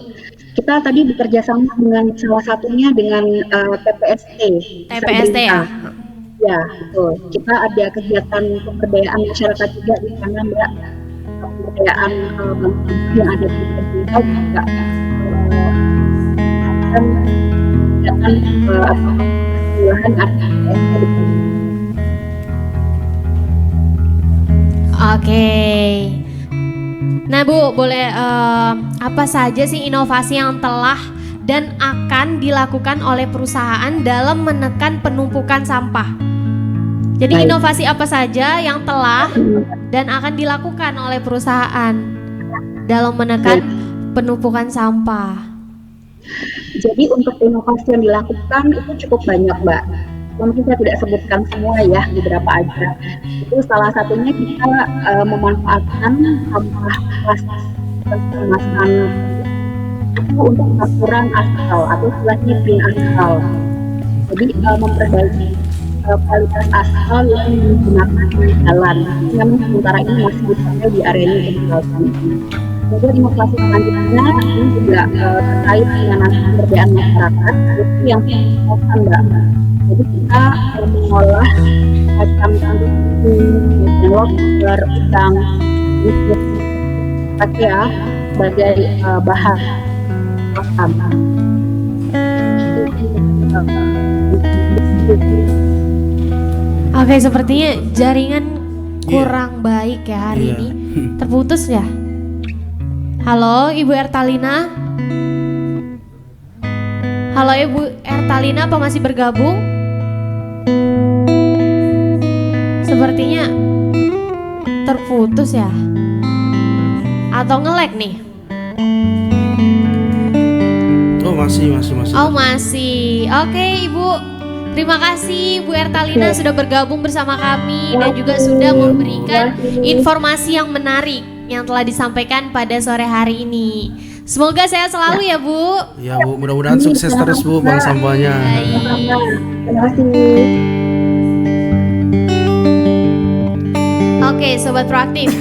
Kita tadi bekerja sama dengan salah satunya dengan TPST. TPST ya? Ya, betul. Kita ada kegiatan pemberdayaan masyarakat juga di sana, Mbak. Pemberdayaan bank sampah yang ada di pemerintah juga akan kegiatan pengolahan arti. Oke. Nah Bu, boleh apa saja sih inovasi yang telah dan akan dilakukan oleh perusahaan dalam menekan penumpukan sampah? Jadi Baik. inovasi apa saja yang telah dan akan dilakukan oleh perusahaan dalam menekan penumpukan sampah? Jadi untuk inovasi yang dilakukan itu cukup banyak, Mbak. Mungkin saya tidak sebutkan semua ya, beberapa aja. Itu salah satunya kita memanfaatkan sampah plastik kemasan itu untuk campuran aspal atau istilahnya green aspal. Jadi memperbaiki kualitas aspal yang digunakan di jalan. Yang sementara ini masih dipakai di area jalan. Kemudian inovasi selanjutnya ini juga terkait dengan pemberdayaan masyarakat, itu yang dilakukan, Mbak. Jadi kita mengolah macam lobster, udang, ya sebagai bahan makanan. Oke, sepertinya jaringan kurang baik ya hari ini. Terputus ya? Halo Ibu Ertalina? Halo Ibu Ertalina, apa masih bergabung? Sepertinya terputus ya? Atau nge-lag nih? Oh masih. Oh masih. Oke Ibu, terima kasih Bu Ertalina sudah bergabung bersama kami dan juga sudah memberikan informasi yang menarik yang telah disampaikan pada sore hari ini. Semoga sehat selalu ya Bu. Ya Bu, mudah-mudahan sukses terus Bu Bank Sampahnya. Terima kasih. Oke Sobat Proaktif,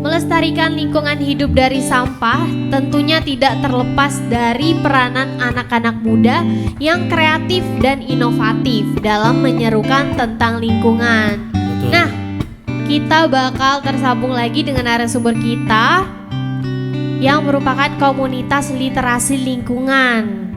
melestarikan lingkungan hidup dari sampah tentunya tidak terlepas dari peranan anak-anak muda yang kreatif dan inovatif dalam menyerukan tentang lingkungan. Betul. Nah, kita bakal tersambung lagi dengan narasumber kita yang merupakan komunitas literasi lingkungan,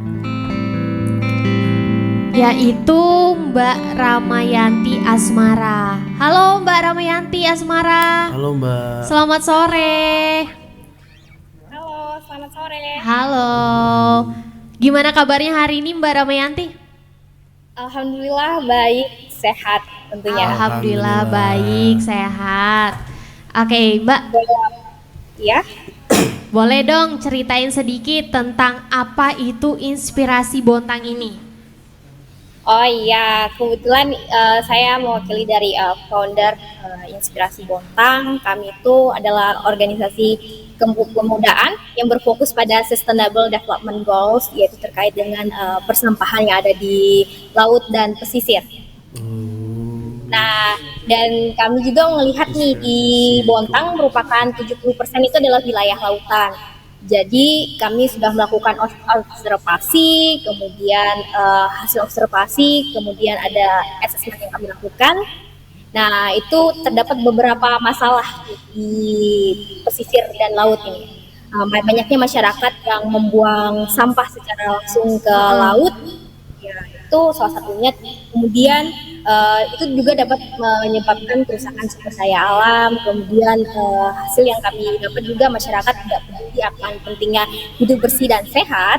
yaitu Mbak Ramayanti Asmara. Halo Mbak Ramayanti Asmara. Halo Mbak. Selamat sore. Halo, selamat sore. Halo. Gimana kabarnya hari ini Mbak Ramayanti? Alhamdulillah baik, sehat tentunya. Alhamdulillah baik, sehat. Oke Mbak, Ya, boleh dong ceritain sedikit tentang apa itu inspirasi Bontang ini? oh iya, kebetulan saya mewakili dari founder Inspirasi Bontang. Kami itu adalah organisasi kepemudaan yang berfokus pada Sustainable Development Goals, yaitu terkait dengan persampahan yang ada di laut dan pesisir. Nah, dan kami juga melihat nih di Bontang merupakan 70% itu adalah wilayah lautan. Jadi kami sudah melakukan observasi, kemudian hasil observasi, kemudian ada assessment yang kami lakukan. Nah, itu terdapat beberapa masalah di pesisir dan laut ini. Banyaknya masyarakat yang membuang sampah secara langsung ke laut, ya, itu salah satunya. Kemudian itu juga dapat menyebabkan kerusakan sumber daya alam. Kemudian hasil yang kami dapat juga masyarakat tidak peduli akan pentingnya hidup bersih dan sehat.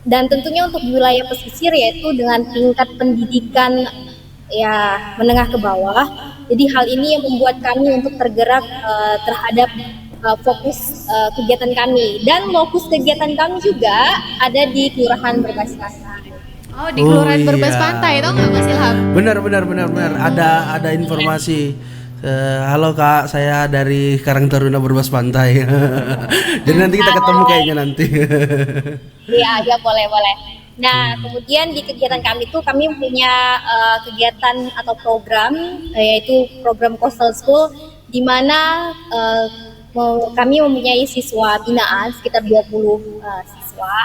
Dan tentunya untuk wilayah pesisir yaitu dengan tingkat pendidikan ya menengah ke bawah. Jadi hal ini yang membuat kami untuk tergerak terhadap fokus kegiatan kami, dan fokus kegiatan kami juga ada di Kelurahan Berbasis Pantai. Oh, di Kelurahan Berbasis iya. Pantai, tau nggak Mas Ilham? Benar. Ada informasi. Halo Kak, saya dari Karang Taruna Berbasis Pantai. Jadi nanti kita ketemu kayaknya nanti. Iya, boleh. Nah, kemudian di kegiatan kami itu kami punya kegiatan atau program, yaitu program Coastal School, di mana kami mempunyai siswa binaan sekitar 20 siswa,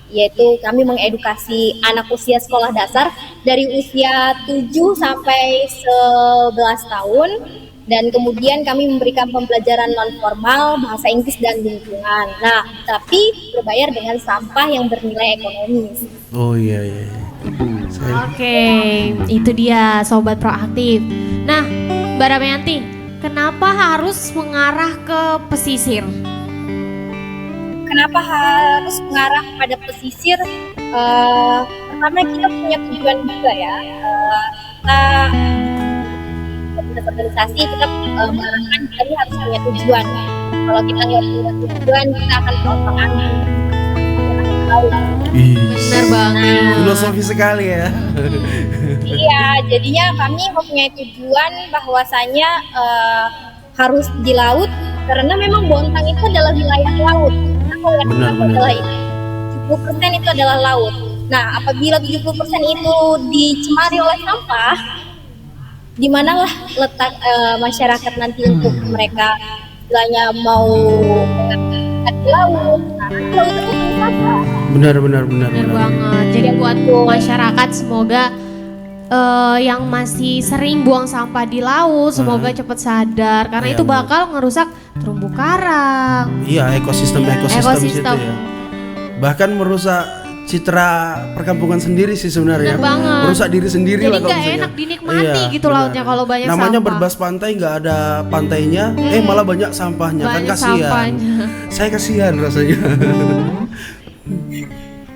yaitu kami mengedukasi anak usia sekolah dasar dari usia 7 sampai 11 tahun Dan kemudian kami memberikan pembelajaran non formal, bahasa Inggris dan lingkungan. Nah, tapi berbayar dengan sampah yang bernilai ekonomis. Oh iya iya. Oke, itu dia sobat proaktif. Nah, Mbak Ramayanti, kenapa harus mengarah ke pesisir? Kenapa harus mengarah pada pesisir? Pertama kita punya tujuan juga ya. Kita organisasi kita mengarahkan kita ini harus punya tujuan. Kalau kita nggak punya tujuan, kita akan terotong-ating. Benar banget. Filosofi sekali ya. Iya, jadinya kami mempunyai tujuan bahwasanya harus di laut karena memang Bontang itu adalah wilayah laut. Benar. Adalah itu. 70% itu adalah laut. Nah, apabila 70% itu dicemari oleh sampah, di manalah letak masyarakat nanti untuk mereka istilahnya mau di laut. Nah, laut itu sampah. Benar. Benar banget. Jadi buat masyarakat semoga yang masih sering buang sampah di laut semoga cepat sadar karena Iya, itu bakal ngerusak terumbu karang. Iya, ekosistem situ ya. Bahkan merusak citra perkampungan sendiri sih sebenarnya. Benar banget. Merusak diri sendiri Jadi lah kalau nggak misalnya. enak dinikmati Iya, gitu benar. lautnya kalau banyak Namanya sampah. berbas pantai nggak ada pantainya, malah banyak sampahnya kan Banyak kasihan. sampahnya. Saya kasihan rasanya.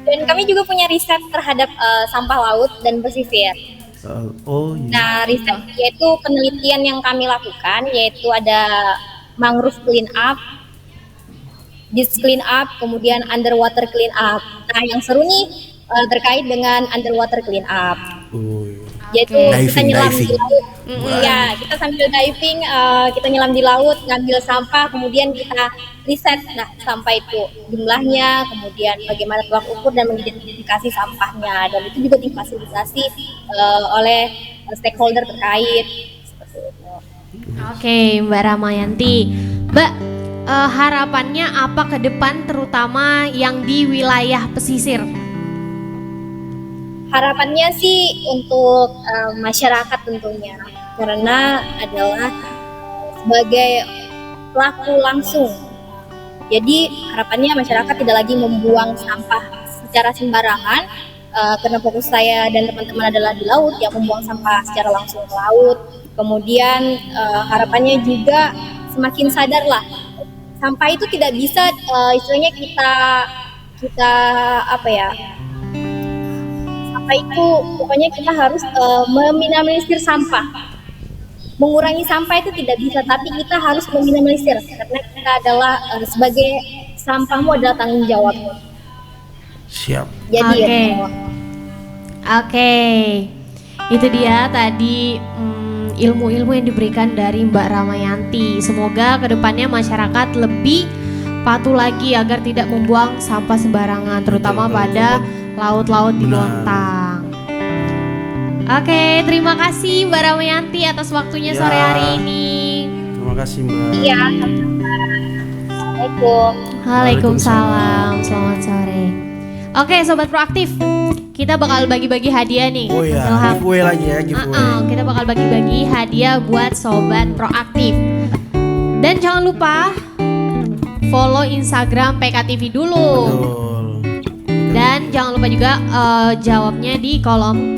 Dan kami juga punya riset terhadap sampah laut dan pesisir. Oh iya. Nah, riset yaitu penelitian yang kami lakukan yaitu ada mangrove clean up, beach clean up, kemudian underwater clean up. Nah, yang seru nih terkait dengan underwater clean up. Oh, iya. Yaitu kita nyelam Diving. di laut. Ya, kita sambil diving, kita nyelam di laut, ngambil sampah, kemudian kita riset. Nah, sampah itu jumlahnya, kemudian bagaimana tolak ukur dan mengidentifikasi sampahnya. Dan itu juga difasilitasi oleh stakeholder terkait. Seperti itu. Oke, Mbak Ramayanti. Mbak, harapannya apa ke depan terutama yang di wilayah pesisir? Harapannya sih untuk masyarakat tentunya, karena adalah sebagai pelaku langsung. Jadi harapannya masyarakat tidak lagi membuang sampah secara sembarangan, karena fokus saya dan teman-teman adalah di laut yang membuang sampah secara langsung ke laut. Kemudian harapannya juga semakin sadarlah sampah itu tidak bisa istilahnya kita apa ya? Sampah itu pokoknya kita harus meminimalisir sampah. Mengurangi sampah itu tidak bisa, tapi kita harus meminimalisir karena kita adalah sebagai sampahmu adalah tanggung jawab. Siap. Jadi Oke. Oke, itu dia tadi ilmu-ilmu yang diberikan dari Mbak Ramayanti. Semoga kedepannya masyarakat lebih patuh lagi agar tidak membuang sampah sembarangan, terutama pada laut-laut di Benar. Bontang. Oke, terima kasih Mbak Ramayanti atas waktunya Ya. sore hari ini. Terima kasih Mbak. Iya. Assalamualaikum. Waalaikumsalam, selamat sore. Oke, sobat proaktif, kita bakal bagi-bagi hadiah nih. Oh iya, Ilham. giveaway lagi ya, giveaway. Kita bakal bagi-bagi hadiah buat sobat proaktif. Dan jangan lupa follow Instagram PKTV dulu. Betul. Dan jangan lupa juga jawabnya di kolom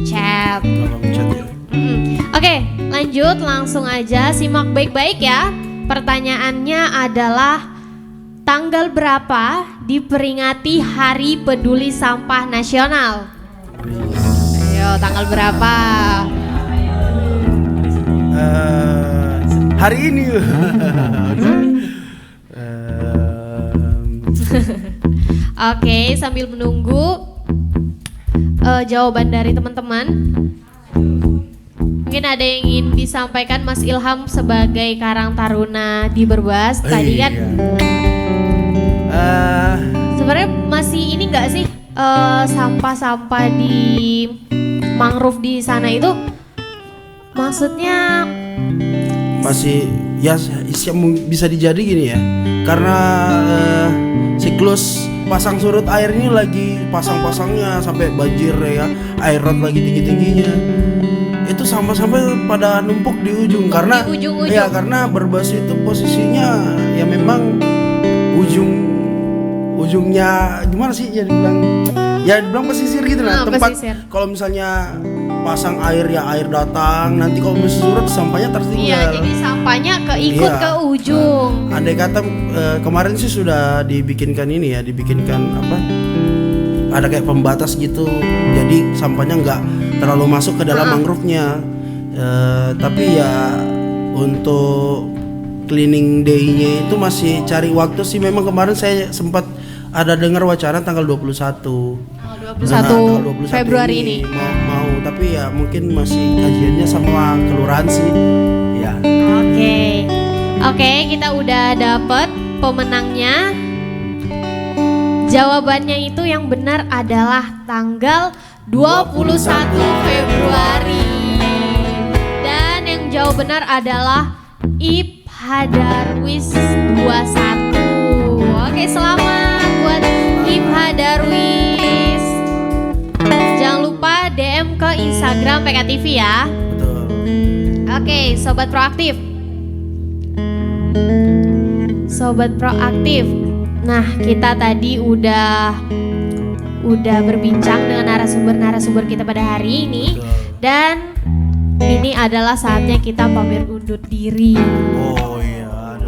chat. Kolom chat ya. Oke, lanjut langsung aja simak baik-baik ya. Pertanyaannya adalah tanggal berapa diperingati Hari Peduli Sampah Nasional? Ayo, tanggal berapa? Hari ini. Oke, sambil menunggu jawaban dari teman-teman, mungkin ada yang ingin disampaikan Mas Ilham sebagai Karang Taruna di Berbas. Tadi kan sebenarnya masih ini nggak sih sampah-sampah di mangrove di sana itu maksudnya masih ya bisa dijadi gini ya, karena siklus pasang surut air ini lagi pasang-pasangnya sampai banjir ya, air laut lagi tinggi-tingginya. Itu sampah-sampah pada numpuk di ujung karena di ujung-ujung. ya karena berbas itu posisinya ya memang ujungnya gimana sih ya dibilang pesisir gitu nah, tempat pesisir. kalau misalnya pasang air ya air datang nanti kalau misalnya surut sampahnya Iya, tertinggal. jadi sampahnya keikut Iya. ke ujung. Andai kata kemarin sih sudah dibikinkan apa? Ada kayak pembatas gitu, jadi sampahnya nggak terlalu masuk ke dalam mangrove-nya. Tapi ya untuk cleaning day-nya itu masih cari waktu sih. Memang kemarin saya sempat ada dengar wacana tanggal 21. Tanggal 21 Februari ini. Mau, tapi ya mungkin masih kajiannya sama kelurahan sih. Ya. Oke, kita udah dapet pemenangnya. Jawabannya itu yang benar adalah tanggal 21 Februari. Dan yang jawab benar adalah Ibhadarwis 21. Oke, selamat buat Ibhadarwis. Jangan lupa DM ke Instagram PKTV ya. Betul. Oke, sobat proaktif. Sobat proaktif. Nah, kita tadi udah berbincang dengan narasumber kita pada hari ini. Dan ini adalah saatnya kita pamit undur diri. Oh iya.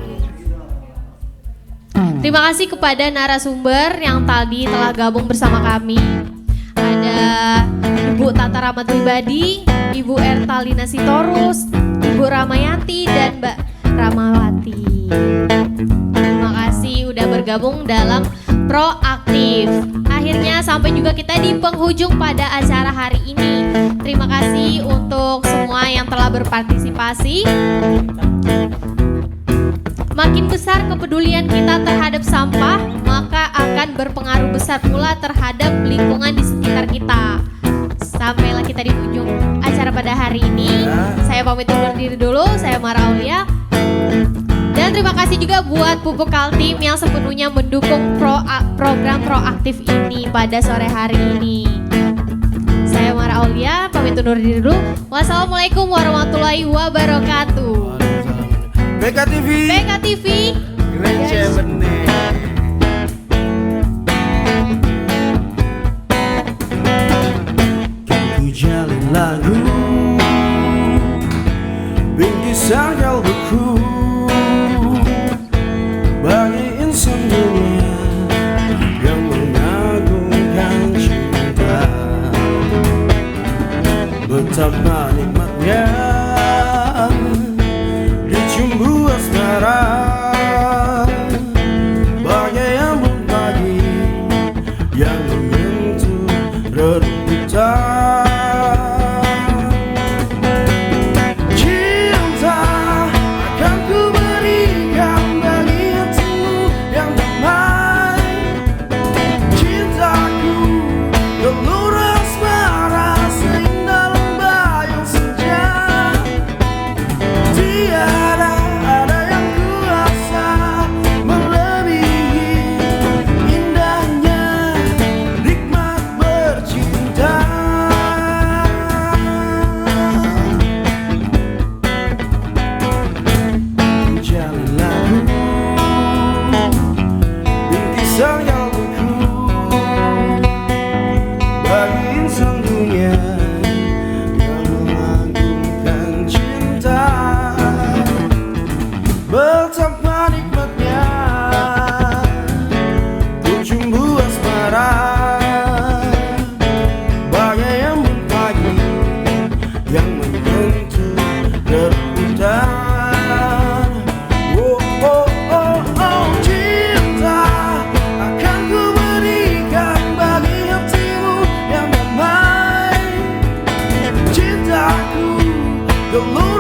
Terima kasih kepada narasumber yang tadi telah gabung bersama kami. Ada Ibu Tata Rahmat Pribadi, Ibu Ertalina Sitorus, Ibu Ramayanti, dan Mbak Ramawati. Terima kasih udah bergabung dalam Proaktif. Akhirnya sampai juga kita di penghujung pada acara hari ini. Terima kasih untuk semua yang telah berpartisipasi. Makin besar kepedulian kita terhadap sampah, maka akan berpengaruh besar pula terhadap lingkungan di sekitar kita. Sampailah kita di ujung acara pada hari ini. Saya pamit undur diri dulu, saya Mara Aulia. Dan terima kasih juga buat Pupuk Kaltim yang sepenuhnya mendukung program proaktif ini pada sore hari ini. Saya Mara Aulia, pamit undur diri dulu. Wassalamualaikum warahmatullahi wabarakatuh. BKTV. BKTV. Gereja benih. Ku jalin lagu bingkisan kalbuku bagi insan dunia yang mengagungkan cinta. Betapa nikmatnya dicumbu asmara bagai embun pagi yang menyentuh rerumputan. Cinta akan ku berikan bagi hatimu yang damai. Cintaku gelur asmara seindah lembayung senja. Tiada ada yang kuasa melebihi indahnya nikmat bercinta. Jalin lagu bingkisan kalbuku bagi insan dunia yang mengagungkan cinta. Betapa nikmatnya ku cumbu asmara bagai embun pagi yang menyentuh rerumputan. Oh, oh, oh, oh, cinta akan ku berikan bagi hatimu yang damai. Cintaku gelur